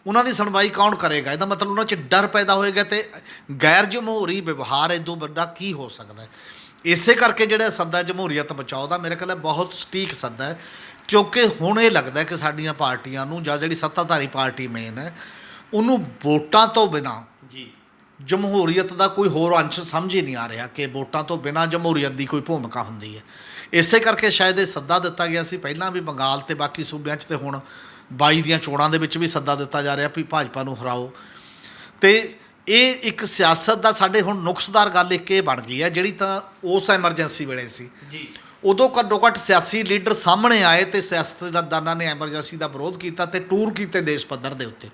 ਉਹਨਾਂ ਦੀ ਸੁਣਵਾਈ ਕੌਣ ਕਰੇਗਾ? ਇਹਦਾ ਮਤਲਬ ਉਹਨਾਂ 'ਚ ਡਰ ਪੈਦਾ ਹੋਏਗਾ, ਤੇ ਗੈਰ ਜਮਹੂਰੀ ਵਿਵਹਾਰ ਇਦੋਂ ਵੱਡਾ ਕੀ ਹੋ ਸਕਦਾ ਹੈ। ਇਸੇ ਕਰਕੇ ਜਿਹੜਾ ਸੱਦਾ ਜਮਹੂਰੀਅਤ ਬਚਾਓ ਦਾ ਮੇਰੇ ਖਿਆਲ ਬਹੁਤ ਸਟੀਕ ਸੱਦਾ ਹੈ, ਕਿਉਂਕਿ ਹੁਣ ਇਹ ਲੱਗਦਾ ਕਿ ਸਾਡੀਆਂ ਪਾਰਟੀਆਂ ਨੂੰ, ਜਾਂ ਜਿਹੜੀ ਸੱਤਾਧਾਰੀ ਪਾਰਟੀ ਮੇਨ ਹੈ, ਉਹਨੂੰ ਵੋਟਾਂ ਤੋਂ ਬਿਨਾਂ ਜਮਹੂਰੀਅਤ ਦਾ ਕੋਈ ਹੋਰ ਅੰਸ਼ ਸਮਝ ਹੀ ਨਹੀਂ ਆ ਰਿਹਾ ਕਿ ਵੋਟਾਂ ਤੋਂ ਬਿਨਾਂ ਜਮਹੂਰੀਅਤ ਦੀ ਕੋਈ ਭੂਮਿਕਾ ਹੁੰਦੀ ਹੈ। ਇਸੇ ਕਰਕੇ ਸ਼ਾਇਦ ਇਹ ਸੱਦਾ ਦਿੱਤਾ ਗਿਆ ਸੀ ਪਹਿਲਾਂ ਵੀ ਬੰਗਾਲ ਤੇ ਬਾਕੀ ਸੂਬਿਆਂ 'ਚ, ਤੇ ਹੁਣ 22 ਦੀਆਂ ਚੋਣਾਂ ਦੇ ਵਿੱਚ ਵੀ ਸੱਦਾ ਦਿੱਤਾ ਜਾ ਰਿਹਾ ਵੀ ਭਾਜਪਾ ਨੂੰ ਹਰਾਓ। ਤੇ ਇਹ ਇੱਕ ਸਿਆਸਤ ਦਾ ਸਾਡੇ ਹੁਣ ਨੁਕਸਦਾਰ ਗੱਲ ਇੱਕ ਇਹ ਬਣ ਗਈ ਹੈ, ਜਿਹੜੀ ਤਾਂ ਉਸ ਐਮਰਜੈਂਸੀ ਵੇਲੇ ਸੀ। ਉਦੋਂ ਘੱਟੋ ਘੱਟ ਸਿਆਸੀ ਲੀਡਰ ਸਾਹਮਣੇ ਆਏ ਤੇ ਸਿਆਸਤਦਾਨਾਂ ਨੇ ਐਮਰਜੈਂਸੀ ਦਾ ਵਿਰੋਧ ਕੀਤਾ ਤੇ ਟੂਰ ਕੀਤੇ ਦੇਸ਼ ਪੱਧਰ ਦੇ ਉੱਤੇ।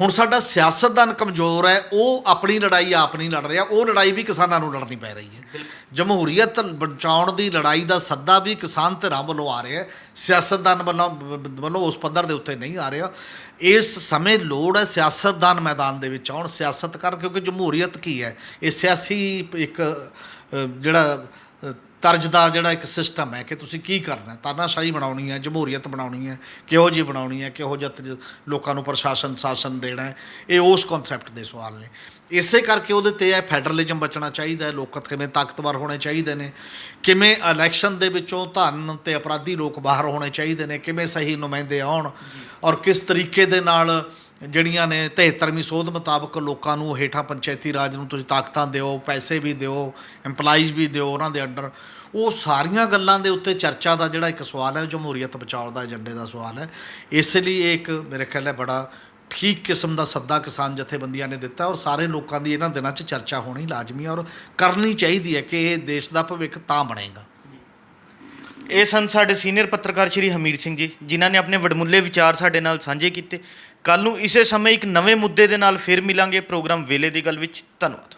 ਹੁਣ ਸਾਡਾ ਸਿਆਸਤਦਾਨ ਕਮਜ਼ੋਰ ਹੈ, ਉਹ ਆਪਣੀ ਲੜਾਈ ਆਪ ਨਹੀਂ ਲੜ ਰਿਹਾ, ਉਹ ਲੜਾਈ ਵੀ ਕਿਸਾਨਾਂ ਨੂੰ ਲੜਨੀ ਪੈ ਰਹੀ ਹੈ। ਜਮਹੂਰੀਅਤ ਬਚਾਉਣ ਦੀ ਲੜਾਈ ਦਾ ਸੱਦਾ ਵੀ ਕਿਸਾਨ ਧਿਰਾਂ ਵੱਲੋਂ ਆ ਰਿਹਾ, ਸਿਆਸਤਦਾਨ ਵੱਲੋਂ ਉਸ ਪੱਧਰ ਦੇ ਉੱਤੇ ਨਹੀਂ ਆ ਰਿਹਾ। ਇਸ ਸਮੇਂ ਲੋੜ ਹੈ ਸਿਆਸਤਦਾਨ ਮੈਦਾਨ ਦੇ ਵਿੱਚ ਆਉਣ, ਸਿਆਸਤ ਕਰਨ, ਕਿਉਂਕਿ ਜਮਹੂਰੀਅਤ ਕੀ ਹੈ? ਇਹ ਸਿਆਸੀ ਇੱਕ ਜਿਹੜਾ ਤਰਜ਼ ਦਾ ਜਿਹੜਾ ਇੱਕ ਸਿਸਟਮ ਹੈ ਕਿ ਤੁਸੀਂ ਕੀ ਕਰਨਾ, ਤਾਨਾਸ਼ਾਹੀ ਬਣਾਉਣੀ ਹੈ, ਜਮਹੂਰੀਅਤ ਬਣਾਉਣੀ ਹੈ, ਕਿਹੋ ਜਿਹੀ ਬਣਾਉਣੀ ਹੈ, ਕਿਹੋ ਜਿਹਾ ਲੋਕਾਂ ਨੂੰ ਪ੍ਰਸ਼ਾਸਨ ਸ਼ਾਸਨ ਦੇਣਾ ਹੈ, ਇਹ ਉਸ ਕਨਸੈਪਟ ਦੇ ਸਵਾਲ ਨੇ। ਇਸੇ ਕਰਕੇ ਉਹਦੇ 'ਤੇ ਇਹ ਫੈਡਰਲਿਜ਼ਮ ਬਚਣਾ ਚਾਹੀਦਾ ਹੈ, ਲੋਕ ਕਿਵੇਂ ਤਾਕਤਵਰ ਹੋਣੇ ਚਾਹੀਦੇ ਨੇ, ਕਿਵੇਂ ਇਲੈਕਸ਼ਨ ਦੇ ਵਿੱਚੋਂ ਧਨ ਤੇ ਅਪਰਾਧੀ ਲੋਕ ਬਾਹਰ ਹੋਣੇ ਚਾਹੀਦੇ ਨੇ, ਕਿਵੇਂ ਸਹੀ ਨੁਮਾਇੰਦੇ ਆਉਣ, ਔਰ ਕਿਸ ਤਰੀਕੇ ਦੇ ਨਾਲ ਜਿਹੜੀਆਂ ਨੇ 73ਵੀਂ ਸੋਧ ਮੁਤਾਬਕ ਲੋਕਾਂ ਨੂੰ ਹੇਠਾਂ ਪੰਚਾਇਤੀ ਰਾਜ ਨੂੰ ਤੁਸੀਂ ਤਾਕਤਾਂ ਦਿਓ, ਪੈਸੇ ਵੀ ਦਿਓ, ਇੰਪਲਾਈਜ਼ ਵੀ ਦਿਓ ਉਹਨਾਂ ਦੇ ਅੰਡਰ। ਉਹ ਸਾਰੀਆਂ ਗੱਲਾਂ ਦੇ ਉੱਤੇ ਚਰਚਾ ਦਾ ਜਿਹੜਾ ਇੱਕ ਸਵਾਲ ਹੈ, ਉਹ ਜਮਹੂਰੀਅਤ ਬਚਾਉਣ ਦਾ ਏਜੰਡੇ ਦਾ ਸਵਾਲ ਹੈ। ਇਸ ਲਈ ਇਹ ਇੱਕ ਮੇਰੇ ਖਿਆਲ ਹੈ ਬੜਾ ਠੀਕ ਕਿਸਮ ਦਾ ਸੱਦਾ ਕਿਸਾਨ ਜਥੇਬੰਦੀਆਂ ਨੇ ਦਿੱਤਾ, ਔਰ ਸਾਰੇ ਲੋਕਾਂ ਦੀ ਇਹਨਾਂ ਦਿਨਾਂ 'ਚ ਚਰਚਾ ਹੋਣੀ ਲਾਜ਼ਮੀ ਹੈ ਔਰ ਕਰਨੀ ਚਾਹੀਦੀ ਹੈ ਕਿ ਇਹ ਦੇਸ਼ ਦਾ ਭਵਿੱਖ ਤਾਂ ਬਣੇਗਾ। ਇਹ ਸਨ ਸਾਡੇ ਸੀਨੀਅਰ ਪੱਤਰਕਾਰ ਸ਼੍ਰੀ ਹਮੀਰ ਸਿੰਘ ਜੀ, ਜਿਨ੍ਹਾਂ ਨੇ ਆਪਣੇ ਵਡਮੁੱਲੇ ਵਿਚਾਰ ਸਾਡੇ ਨਾਲ ਸਾਂਝੇ ਕੀਤੇ। ਕੱਲ੍ਹ ਨੂੰ ਇਸੇ ਸਮੇਂ ਇੱਕ ਨਵੇਂ ਮੁੱਦੇ ਦੇ ਨਾਲ ਫਿਰ ਮਿਲਾਂਗੇ ਪ੍ਰੋਗਰਾਮ ਵੇਲੇ ਦੀ ਗੱਲ ਵਿੱਚ। ਧੰਨਵਾਦ।